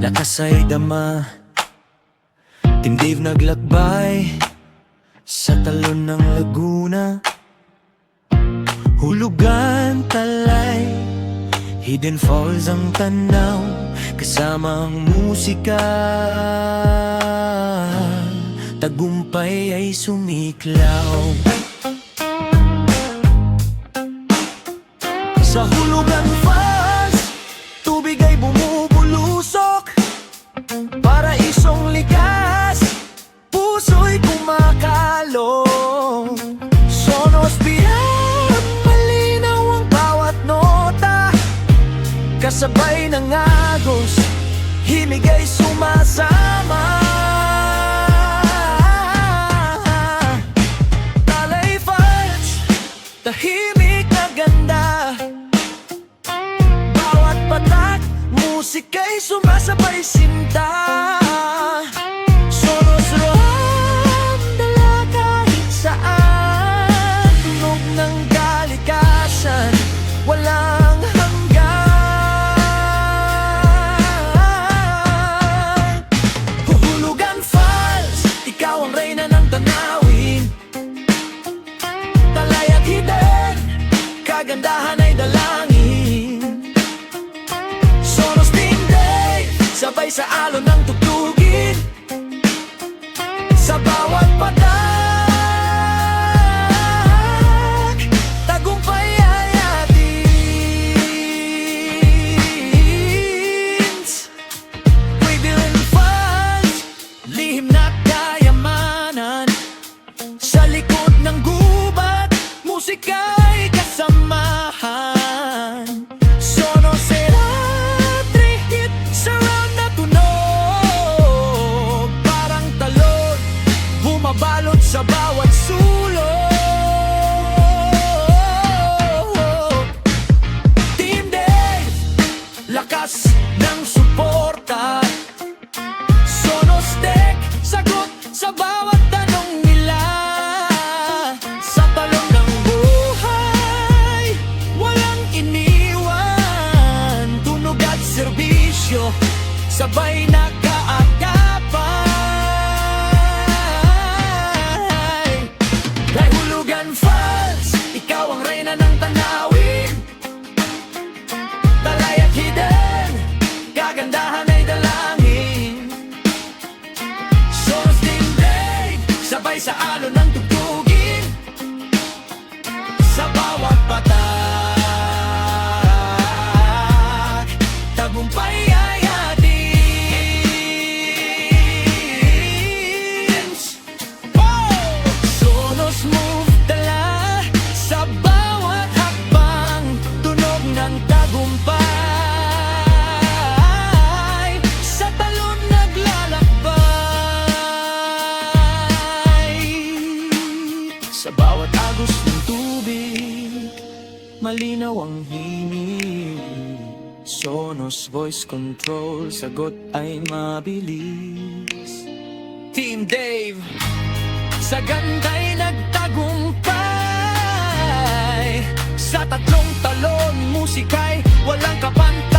lakas ay dama. Team Dave naglakbay sa talon ng Laguna. Hulugan, Talay, Hidden Falls ang tanaw, kasama ang musika. Tagumpay ay sumiklaw. Sa Hulugan Falls, tubig ay bumubulusok. Paraisong likas, puso'y kumakalong. Sonos biyang malinaw ang bawat nota. Kasabay ng agos, himig ay sumasama. Talay Falls, tahimik na ganda. Bawat patak, musika'y sumasabay sinta. Sonos Ram, dala kahit saan. Tunog ng kalikasan, walang hanggan. Hulugan Falls, ikaw ang reyna ng tanawin. Talay at Hidden, kagandahan ay dalangin. Sonos Team Dave, sabay sa alon ng tugtugin. Sa bawat patak, tagumpay ay atins. Hidden Falls, lihim na kayamanan. Sa likod ng gubat, musika'y kasamahan. Sonos electric, surround na tunog. Parang talon, bumabalot sa bawat sulok. Team Dave, lakas ng suporta. Sonos Tech, sagot sa bawat tanong nila. Sa talon ng buhay, walang iniwan. Tunog at serbisyo, sabay nakaagapay. Kay Hulugan Falls, ikaw ang reyna ng tanawin. Talay at Hidden, kagandahan ay dalangin. Sonos Team Dave, sabay sa alon ng tugtugin. Sa bawat patak, tagumpay ay atins. Sonos Move, dala sa bawat hakbang. Tunog ng tagumpay, sa talon naglalakbay. Sa bawat agos ng tubig, malinaw ang himig. Sonos voice control, sagot ay mabilis. Team Dave, sa ganda'y nagtagumpay. Sa tatlong talon, musika'y walang kapantay.